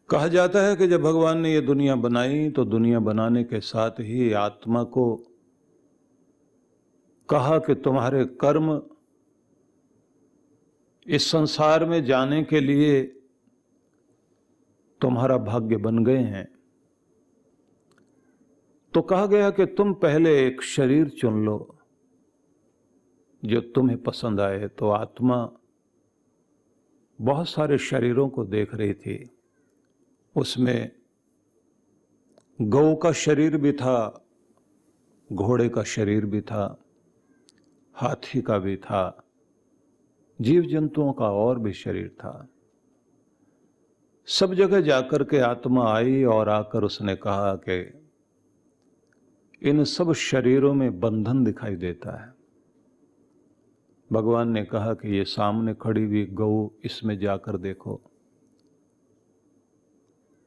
कहा जाता है कि जब भगवान ने ये दुनिया बनाई तो दुनिया बनाने के साथ ही आत्मा को कहा कि तुम्हारे कर्म इस संसार में जाने के लिए तुम्हारा भाग्य बन गए हैं। तो कहा गया कि तुम पहले एक शरीर चुन लो जो तुम्हें पसंद आए। तो आत्मा बहुत सारे शरीरों को देख रही थी। उसमें गौ का शरीर भी था, घोड़े का शरीर भी था, हाथी का भी था, जीव जंतुओं का और भी शरीर था। सब जगह जाकर के आत्मा आई और आकर उसने कहा कि इन सब शरीरों में बंधन दिखाई देता है। भगवान ने कहा कि ये सामने खड़ी हुई गौ, इसमें जाकर देखो।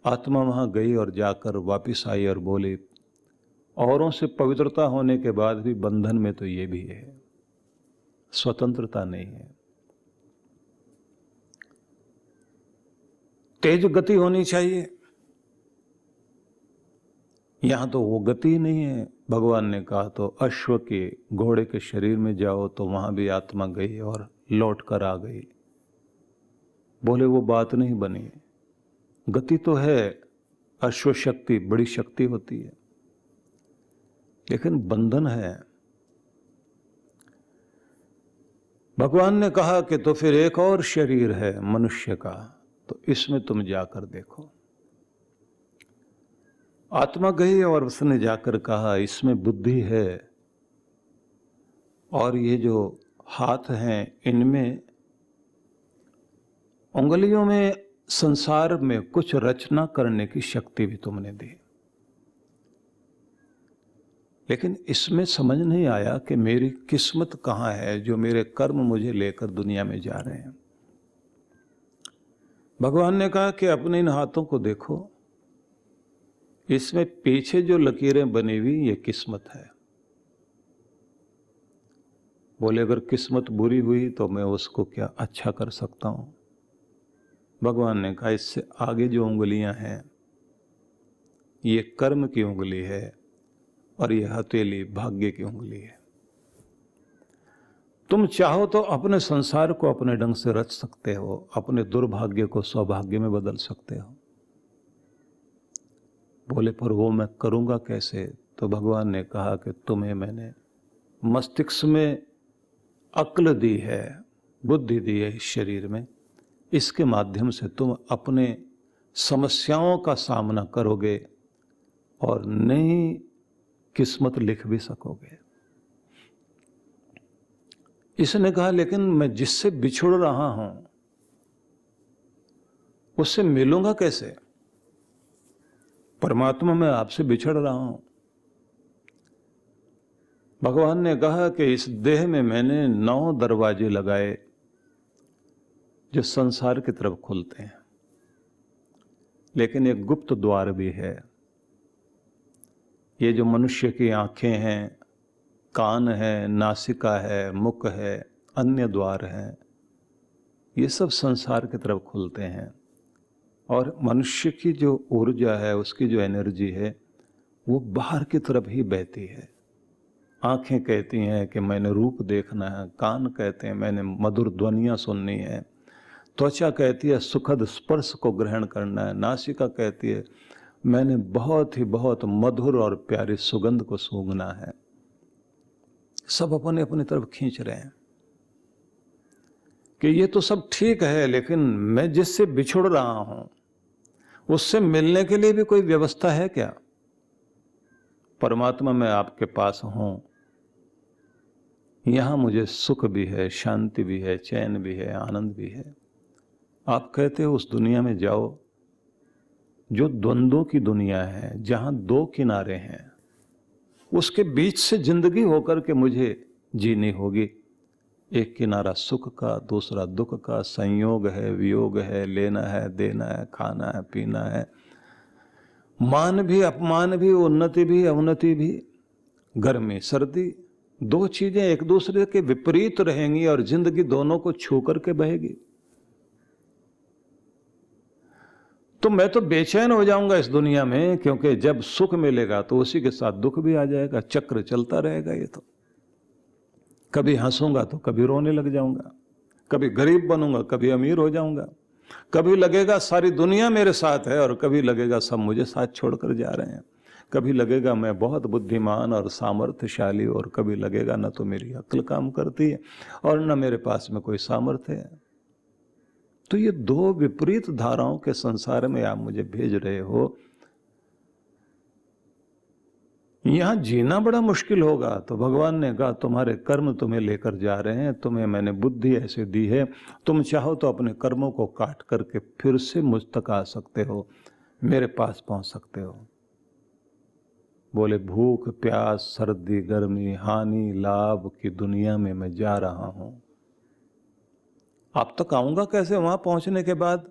आत्मा वहां गई और जाकर वापिस आई और बोली, औरों से पवित्रता होने के बाद भी बंधन में तो ये भी है, स्वतंत्रता नहीं है। तेज गति होनी चाहिए, यहां तो वो गति नहीं है। भगवान ने कहा तो अश्व के, घोड़े के शरीर में जाओ। तो वहां भी आत्मा गई और लौट कर आ गई। बोले वो बात नहीं बनी। गति तो है, अश्व शक्ति बड़ी शक्ति होती है, लेकिन बंधन है। भगवान ने कहा कि तो फिर एक और शरीर है मनुष्य का, तो इसमें तुम जाकर देखो। आत्मा गई और उसने जाकर कहा इसमें बुद्धि है, और ये जो हाथ हैं इनमें, उंगलियों में संसार में कुछ रचना करने की शक्ति भी तुमने दी। लेकिन इसमें समझ नहीं आया कि मेरी किस्मत कहाँ है, जो मेरे कर्म मुझे लेकर दुनिया में जा रहे हैं। भगवान ने कहा कि अपने इन हाथों को देखो, इसमें पीछे जो लकीरें बनी हुई ये किस्मत है। बोले अगर किस्मत बुरी हुई तो मैं उसको क्या अच्छा कर सकता हूं? भगवान ने कहा इससे आगे जो उंगलियां हैं ये कर्म की उंगली है, और ये हथेली भाग्य की उंगली है। तुम चाहो तो अपने संसार को अपने ढंग से रच सकते हो, अपने दुर्भाग्य को सौभाग्य में बदल सकते हो। बोले पर वो मैं करूंगा कैसे? तो भगवान ने कहा कि तुम्हें मैंने मस्तिष्क में अक्ल दी है, बुद्धि दी है इस शरीर में। इसके माध्यम से तुम अपने समस्याओं का सामना करोगे और नई किस्मत लिख भी सकोगे। इसने कहा लेकिन मैं जिससे बिछुड़ रहा हूं उससे मिलूंगा कैसे? परमात्मा मैं आपसे बिछड़ रहा हूं। भगवान ने कहा कि इस देह में मैंने 9 दरवाजे लगाए जो संसार की तरफ खुलते हैं, लेकिन एक गुप्त द्वार भी है। ये जो मनुष्य की आंखें हैं, कान है, नासिका है, मुख है, अन्य द्वार हैं, ये सब संसार की तरफ खुलते हैं। और मनुष्य की जो ऊर्जा है, उसकी जो एनर्जी है, वो बाहर की तरफ ही बहती है। आंखें कहती हैं कि मैंने रूप देखना है, कान कहते हैं मैंने मधुर ध्वनियां सुननी है, त्वचा कहती है सुखद स्पर्श को ग्रहण करना है, नासिका कहती है मैंने बहुत ही बहुत मधुर और प्यारी सुगंध को सूंघना है। सब अपने अपनी तरफ खींच रहे हैं कि ये तो सब ठीक है, लेकिन मैं जिससे बिछुड़ रहा हूं उससे मिलने के लिए भी कोई व्यवस्था है क्या? परमात्मा मैं आपके पास हूं, यहां मुझे सुख भी है, शांति भी है, चैन भी है, आनंद भी है। आप कहते हो उस दुनिया में जाओ जो द्वंद्वों की दुनिया है, जहां 2 किनारे हैं, उसके बीच से जिंदगी होकर के मुझे जीनी होगी। एक किनारा सुख का, दूसरा दुख का, संयोग है, वियोग है, लेना है, देना है, खाना है, पीना है, मान भी, अपमान भी, उन्नति भी, अवनति भी, गर्मी सर्दी। 2 चीजें एक दूसरे के विपरीत रहेंगी और जिंदगी दोनों को छू करके बहेगी। तो मैं तो बेचैन हो जाऊंगा इस दुनिया में, क्योंकि जब सुख मिलेगा तो उसी के साथ दुख भी आ जाएगा, चक्र चलता रहेगा ये तो। कभी हंसूंगा तो कभी रोने लग जाऊंगा, कभी गरीब बनूंगा कभी अमीर हो जाऊंगा, कभी लगेगा सारी दुनिया मेरे साथ है और कभी लगेगा सब मुझे साथ छोड़कर जा रहे हैं, कभी लगेगा मैं बहुत बुद्धिमान और सामर्थ्यशाली और कभी लगेगा न तो मेरी अक्ल काम करती है और न मेरे पास में कोई सामर्थ्य है। तो ये दो विपरीत धाराओं के संसार में आप मुझे भेज रहे हो, यहां जीना बड़ा मुश्किल होगा। तो भगवान ने कहा तुम्हारे कर्म तुम्हें लेकर जा रहे हैं, तुम्हें मैंने बुद्धि ऐसे दी है, तुम चाहो तो अपने कर्मों को काट करके फिर से मुझ तक आ सकते हो, मेरे पास पहुंच सकते हो। बोले भूख प्यास सर्दी गर्मी हानि लाभ की दुनिया में मैं जा रहा हूं, अब तक आऊंगा कैसे वहां पहुंचने के बाद?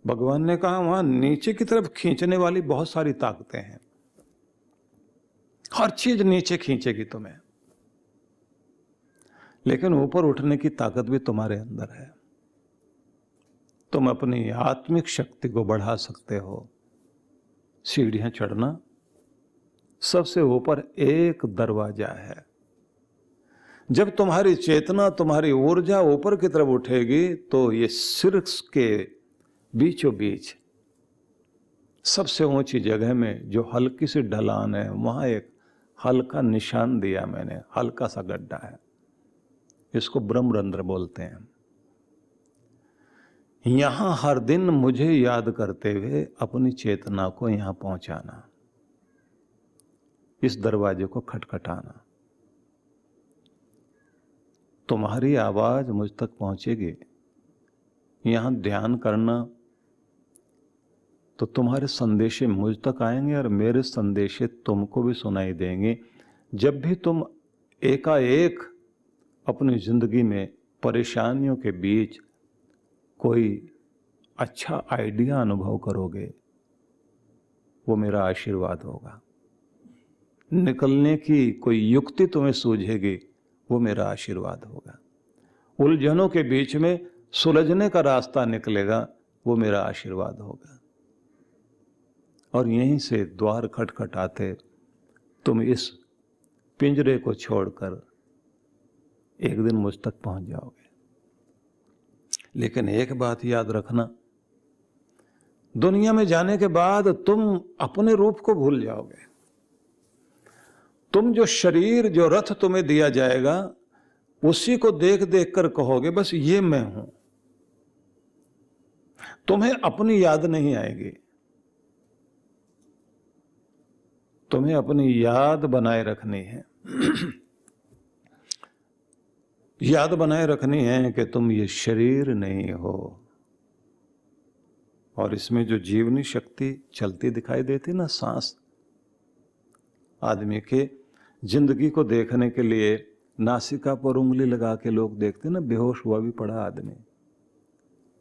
भगवान ने कहा वहां नीचे की तरफ खींचने वाली बहुत सारी ताकतें हैं, हर चीज नीचे खींचेगी तुम्हें, लेकिन ऊपर उठने की ताकत भी तुम्हारे अंदर है। तुम अपनी आत्मिक शक्ति को बढ़ा सकते हो। सीढ़ियां चढ़ना, सबसे ऊपर एक दरवाजा है। जब तुम्हारी चेतना तुम्हारी ऊर्जा ऊपर की तरफ उठेगी तो ये सिर के बीचों बीच सबसे ऊंची जगह में जो हल्की सी ढलान है, वहां एक हल्का निशान दिया मैंने, हल्का सा गड्ढा है, इसको ब्रह्मरंध्र बोलते हैं। यहां हर दिन मुझे याद करते हुए अपनी चेतना को यहां पहुंचाना, इस दरवाजे को खटखटाना। तुम्हारी आवाज मुझ तक पहुंचेगी, यहां ध्यान करना तो तुम्हारे संदेशे मुझ तक आएंगे और मेरे संदेशे तुमको भी सुनाई देंगे। जब भी तुम एकाएक अपनी जिंदगी में परेशानियों के बीच कोई अच्छा आइडिया अनुभव करोगे, वो मेरा आशीर्वाद होगा। निकलने की कोई युक्ति तुम्हें सूझेगी, वो मेरा आशीर्वाद होगा। उलझनों के बीच में सुलझने का रास्ता निकलेगा, वो मेरा आशीर्वाद होगा। और यहीं से द्वार खटखटाते तुम इस पिंजरे को छोड़कर एक दिन मुझ तक पहुंच जाओगे। लेकिन एक बात याद रखना, दुनिया में जाने के बाद तुम अपने रूप को भूल जाओगे। तुम जो शरीर, जो रथ तुम्हें दिया जाएगा, उसी को देख देख कर कहोगे बस ये मैं हूं। तुम्हें अपनी याद नहीं आएगी, तुम्हें अपनी याद बनाए रखनी है। याद बनाए रखनी है कि तुम ये शरीर नहीं हो। और इसमें जो जीवनी शक्ति चलती दिखाई देती ना, सांस, आदमी के जिंदगी को देखने के लिए नासिका पर उंगली लगा के लोग देखते ना, बेहोश हुआ भी पड़ा आदमी,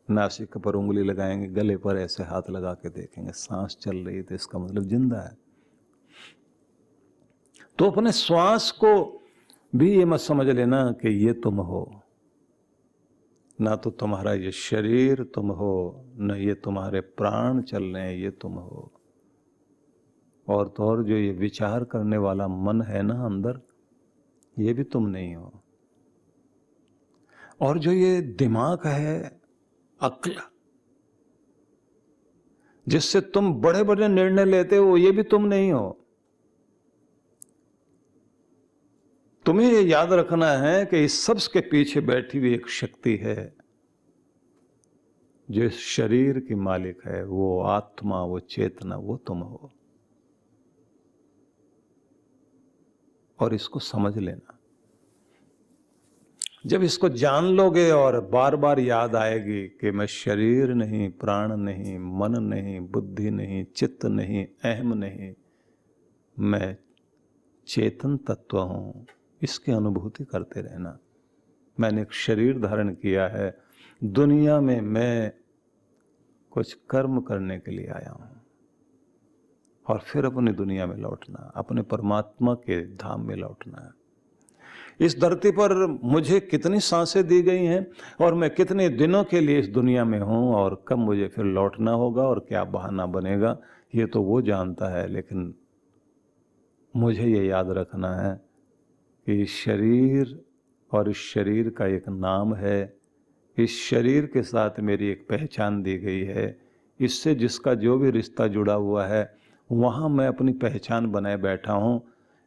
नासिका पर उंगली लगाएंगे, गले पर ऐसे हाथ लगा के देखेंगे, सांस चल रही है तो इसका मतलब जिंदा है। तो अपने श्वास को भी ये मत समझ लेना कि ये तुम हो, ना तो तुम्हारा ये शरीर तुम हो, न ये तुम्हारे प्राण चल रहे हैं ये तुम हो। और तो और जो ये विचार करने वाला मन है ना अंदर, ये भी तुम नहीं हो। और जो ये दिमाग है, अक्ल, जिससे तुम बड़े बड़े निर्णय लेते हो, ये भी तुम नहीं हो। तुम्हें ये याद रखना है कि इस सब के पीछे बैठी हुई एक शक्ति है जो इस शरीर की मालिक है, वो आत्मा, वो चेतना, वो तुम हो। और इसको समझ लेना। जब इसको जान लोगे और बार बार याद आएगी कि मैं शरीर नहीं, प्राण नहीं, मन नहीं, बुद्धि नहीं, चित्त नहीं, अहम नहीं, मैं चेतन तत्व हूं, इसकी अनुभूति करते रहना। मैंने एक शरीर धारण किया है, दुनिया में मैं कुछ कर्म करने के लिए आया हूं और फिर अपनी दुनिया में लौटना, अपने परमात्मा के धाम में लौटना है। इस धरती पर मुझे कितनी सांसें दी गई हैं और मैं कितने दिनों के लिए इस दुनिया में हूँ और कब मुझे फिर लौटना होगा और क्या बहाना बनेगा, ये तो वो जानता है। लेकिन मुझे ये याद रखना है कि इस शरीर और इस शरीर का एक नाम है, इस शरीर के साथ मेरी एक पहचान दी गई है, इससे जिसका जो भी रिश्ता जुड़ा हुआ है वहाँ मैं अपनी पहचान बनाए बैठा हूँ,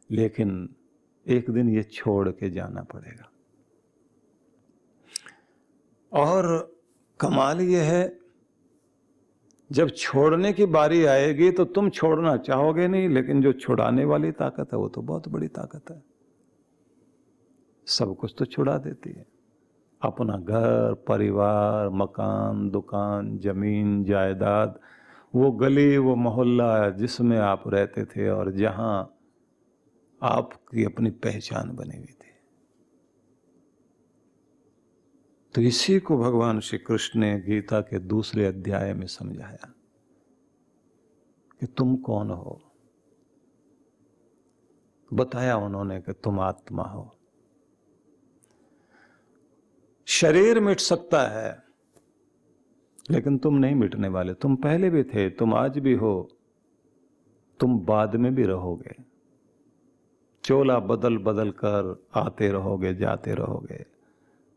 लेकिन एक दिन ये छोड़ के जाना पड़ेगा। और कमाल ये है, जब छोड़ने की बारी आएगी तो तुम छोड़ना चाहोगे नहीं, लेकिन जो छुड़ाने वाली ताकत है वो तो बहुत बड़ी ताकत है, सब कुछ तो छुड़ा देती है। अपना घर, परिवार, मकान, दुकान, जमीन, जायदाद, वो गली, वो मोहल्ला जिसमें आप रहते थे और जहां आपकी अपनी पहचान बनी हुई थी। तो इसी को भगवान श्री कृष्ण ने गीता के दूसरे अध्याय में समझाया कि तुम कौन हो। बताया उन्होंने कि तुम आत्मा हो। शरीर मिट सकता है लेकिन तुम नहीं मिटने वाले। तुम पहले भी थे, तुम आज भी हो, तुम बाद में भी रहोगे। चोला बदल बदल कर आते रहोगे, जाते रहोगे।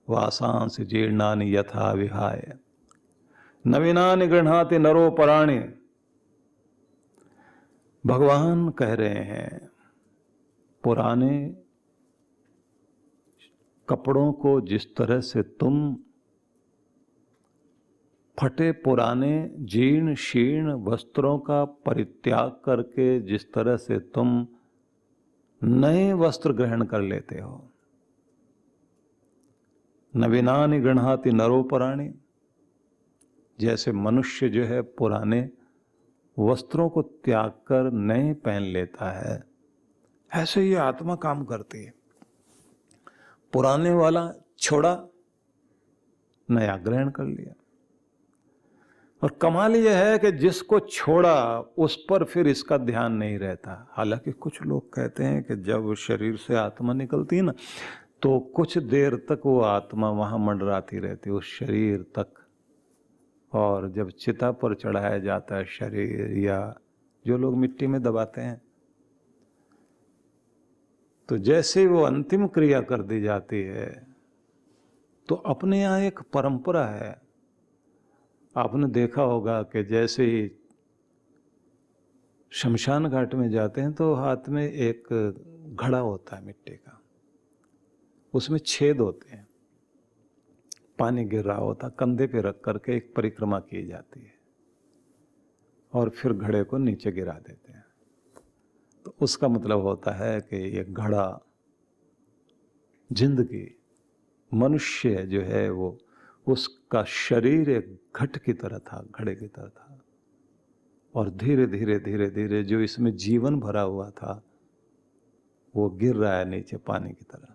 वासांस जीर्णानि यथा विहाय नवीनानि गृह्णाति नरो पराणि। भगवान कह रहे हैं, पुराने कपड़ों को जिस तरह से तुम फटे पुराने जीर्ण शीर्ण वस्त्रों का परित्याग करके जिस तरह से तुम नए वस्त्र ग्रहण कर लेते हो, नवीनानि गृह्णाति नरोपराणि, जैसे मनुष्य जो है पुराने वस्त्रों को त्याग कर नए पहन लेता है, ऐसे ही आत्मा काम करती है। पुराने वाला छोड़ा, नया ग्रहण कर लिया। और कमाल यह है कि जिसको छोड़ा उस पर फिर इसका ध्यान नहीं रहता। हालांकि कुछ लोग कहते हैं कि जब शरीर से आत्मा निकलती है ना, तो कुछ देर तक वो आत्मा वहां मंडराती रहती है, उस शरीर तक। और जब चिता पर चढ़ाया जाता है शरीर, या जो लोग मिट्टी में दबाते हैं, तो जैसे वो अंतिम क्रिया कर दी जाती है, तो अपने यहाँ एक परंपरा है। आपने देखा होगा कि जैसे ही शमशान घाट में जाते हैं तो हाथ में एक घड़ा होता है मिट्टी का, उसमें छेद होते हैं, पानी गिर रहा होता, कंधे पे रख करके एक परिक्रमा की जाती है और फिर घड़े को नीचे गिरा देते हैं। तो उसका मतलब होता है कि ये घड़ा जिंदगी, मनुष्य जो है वो, उसका शरीर एक घट की तरह था, घड़े की तरह था, और धीरे धीरे धीरे धीरे जो इसमें जीवन भरा हुआ था वो गिर रहा है नीचे पानी की तरह,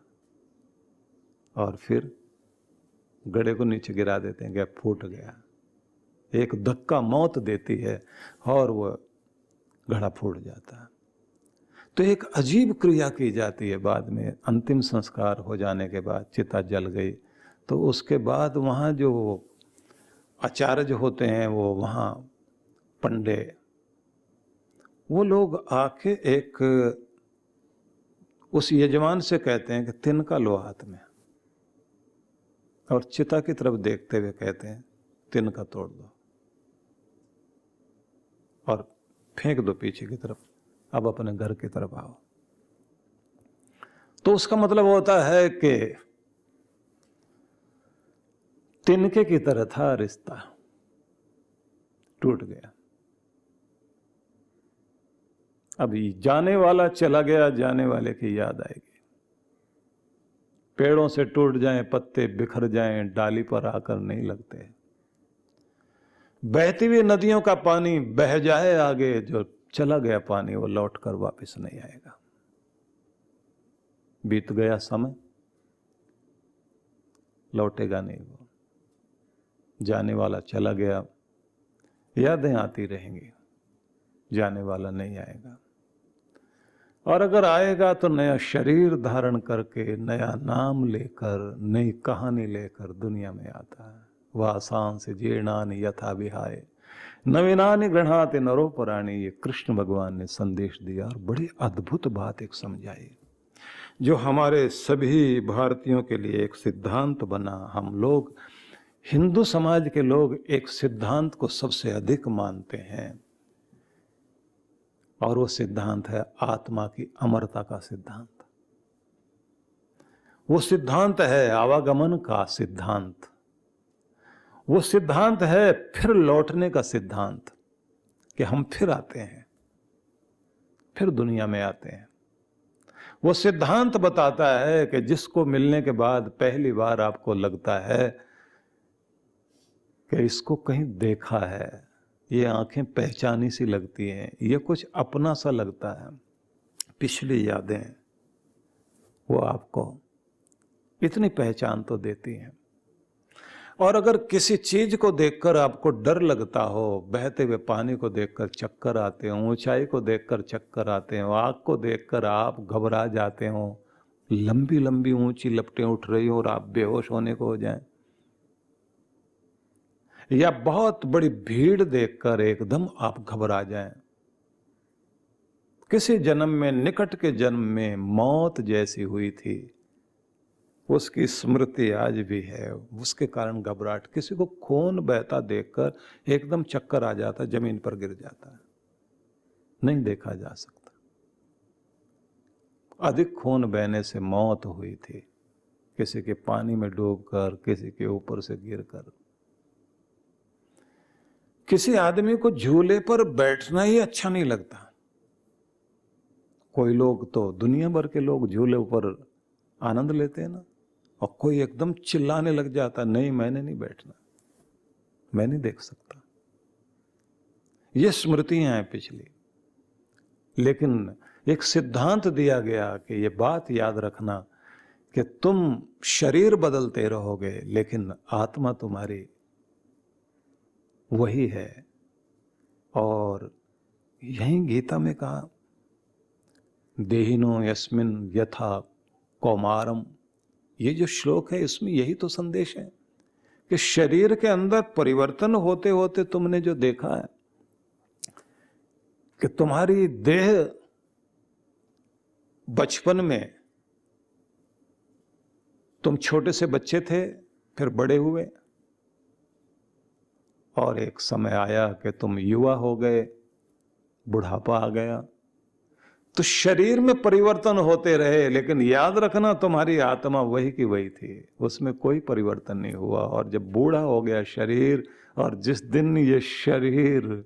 और फिर घड़े को नीचे गिरा देते हैं, गैप फूट गया, एक धक्का मौत देती है और वो घड़ा फूट जाता है। तो एक अजीब क्रिया की जाती है बाद में, अंतिम संस्कार हो जाने के बाद, चिता जल गई तो उसके बाद वहाँ जो आचार्य होते हैं, वो वहाँ पंडे, वो लोग आके एक उस यजमान से कहते हैं कि तिनका लो हाथ में, और चिता की तरफ देखते हुए कहते हैं तिनका तोड़ दो और फेंक दो पीछे की तरफ, अब अपने घर की तरफ आओ। तो उसका मतलब होता है कि तिनके की तरह था रिश्ता, टूट गया। अभी जाने वाला चला गया, जाने वाले की याद आएगी। पेड़ों से टूट जाएं पत्ते, बिखर जाएं, डाली पर आकर नहीं लगते। बहती हुई नदियों का पानी बह जाए आगे, जो चला गया पानी वो लौट कर वापस नहीं आएगा। बीत गया समय, लौटेगा नहीं वो। जाने वाला चला गया, यादें आती रहेंगी, जाने वाला नहीं आएगा। और अगर आएगा तो नया शरीर धारण करके, नया नाम लेकर, नई कहानी लेकर दुनिया में आता है। वासांसि जीर्णानि यथा विहाय नवीनानि गृह्णाति नरोपराणि, ये कृष्ण भगवान ने संदेश दिया और बड़ी अद्भुत बात एक समझाई, जो हमारे सभी भारतीयों के लिए एक सिद्धांत बना। हम लोग हिंदू समाज के लोग एक सिद्धांत को सबसे अधिक मानते हैं, और वो सिद्धांत है आत्मा की अमरता का सिद्धांत। वो सिद्धांत है आवागमन का सिद्धांत। वो सिद्धांत है फिर लौटने का सिद्धांत, कि हम फिर आते हैं, फिर दुनिया में आते हैं। वो सिद्धांत बताता है कि जिसको मिलने के बाद पहली बार आपको लगता है कि इसको कहीं देखा है, ये आंखें पहचानी सी लगती हैं, ये कुछ अपना सा लगता है, पिछली यादें वो आपको इतनी पहचान तो देती हैं। और अगर किसी चीज को देखकर आपको डर लगता हो, बहते हुए पानी को देखकर चक्कर आते हो, ऊंचाई को देखकर चक्कर आते हो, आग को देखकर आप घबरा जाते हो, लंबी लंबी ऊंची लपटें उठ रही हो और आप बेहोश होने को हो जाएं, या बहुत बड़ी भीड़ देखकर एकदम आप घबरा जाएं, किसी जन्म में, निकट के जन्म में मौत जैसी हुई थी, उसकी स्मृति आज भी है, उसके कारण घबराहट, किसी को खून बहता देखकर एकदम चक्कर आ जाता, जमीन पर गिर जाता है, नहीं देखा जा सकता। अधिक खून बहने से मौत हुई थी, किसी के पानी में डूबकर, किसी के ऊपर से गिरकर। किसी आदमी को झूले पर बैठना ही अच्छा नहीं लगता। कोई लोग तो, दुनिया भर के लोग झूले पर आनंद लेते हैं ना, और कोई एकदम चिल्लाने लग जाता, नहीं मैंने नहीं बैठना, मैं नहीं देख सकता। ये स्मृतियां हैं पिछली, लेकिन एक सिद्धांत दिया गया कि ये बात याद रखना कि तुम शरीर बदलते रहोगे, लेकिन आत्मा तुम्हारी वही है। और यही गीता में कहा, देहिनो यस्मिन यथा कौमारम, ये जो श्लोक है इसमें यही तो संदेश है कि शरीर के अंदर परिवर्तन होते होते तुमने जो देखा है कि तुम्हारी देह बचपन में तुम छोटे से बच्चे थे, फिर बड़े हुए, और एक समय आया कि तुम युवा हो गए, बुढ़ापा आ गया। तो शरीर में परिवर्तन होते रहे, लेकिन याद रखना तुम्हारी आत्मा वही की वही थी, उसमें कोई परिवर्तन नहीं हुआ। और जब बूढ़ा हो गया शरीर, और जिस दिन ये शरीर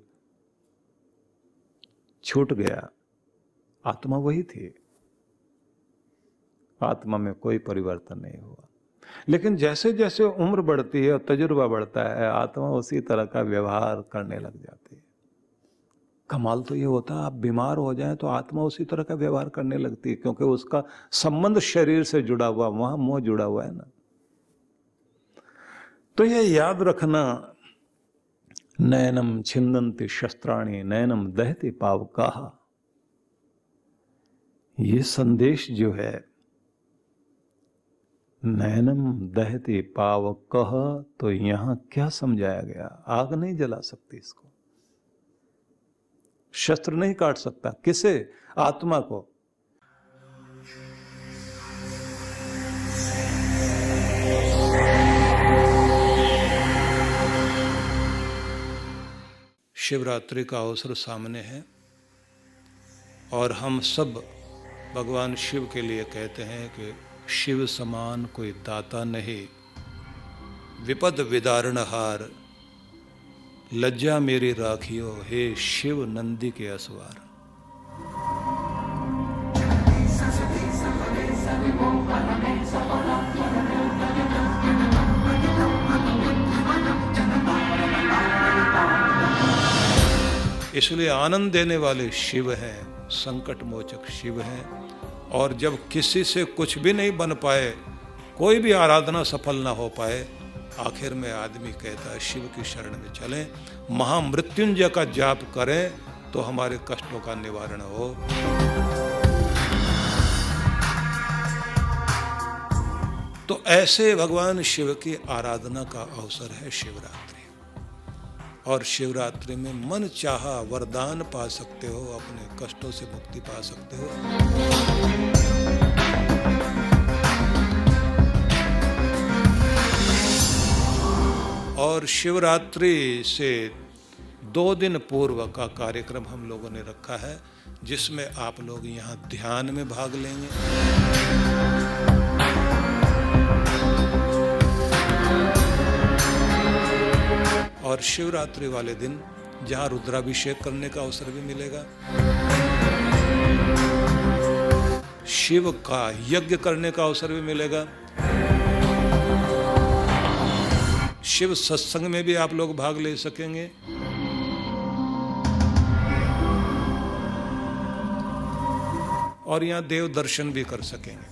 छूट गया, आत्मा वही थी, आत्मा में कोई परिवर्तन नहीं हुआ। लेकिन जैसे जैसे उम्र बढ़ती है और तजुर्बा बढ़ता है, आत्मा उसी तरह का व्यवहार करने लग जाती है। कमाल तो ये होता है, आप बीमार हो जाएं तो आत्मा उसी तरह का व्यवहार करने लगती है, क्योंकि उसका संबंध शरीर से जुड़ा हुआ, वहां मोह जुड़ा हुआ है ना। तो ये याद रखना, नयनम छिन्दन्ति शस्त्राणि नयनम दहति पावकाः, ये संदेश जो है, नयनम दहति पावकः, तो यहां क्या समझाया गया? आग नहीं जला सकती इसको, शस्त्र नहीं काट सकता। किसे? आत्मा को। शिवरात्रि का अवसर सामने है और हम सब भगवान शिव के लिए कहते हैं कि शिव समान कोई दाता नहीं, विपद विदारणहार, लज्जा मेरी राखियो, हे शिव नंदी के असवार। इसलिए आनंद देने वाले शिव हैं, संकट मोचक शिव हैं। और जब किसी से कुछ भी नहीं बन पाए, कोई भी आराधना सफल ना हो पाए, आखिर में आदमी कहता है शिव की शरण में चलें, महामृत्युंजय का जाप करें तो हमारे कष्टों का निवारण हो। तो ऐसे भगवान शिव की आराधना का अवसर है शिवरात्रि। और शिवरात्रि में मन चाहा वरदान पा सकते हो, अपने कष्टों से मुक्ति पा सकते हो। और शिवरात्रि से 2 दिन पूर्व का कार्यक्रम हम लोगों ने रखा है, जिसमें आप लोग यहाँ ध्यान में भाग लेंगे। और शिवरात्रि वाले दिन जहाँ रुद्राभिषेक करने का अवसर भी मिलेगा, शिव का यज्ञ करने का अवसर भी मिलेगा, शिव सत्संग में भी आप लोग भाग ले सकेंगे। और यहाँ देव दर्शन भी कर सकेंगे।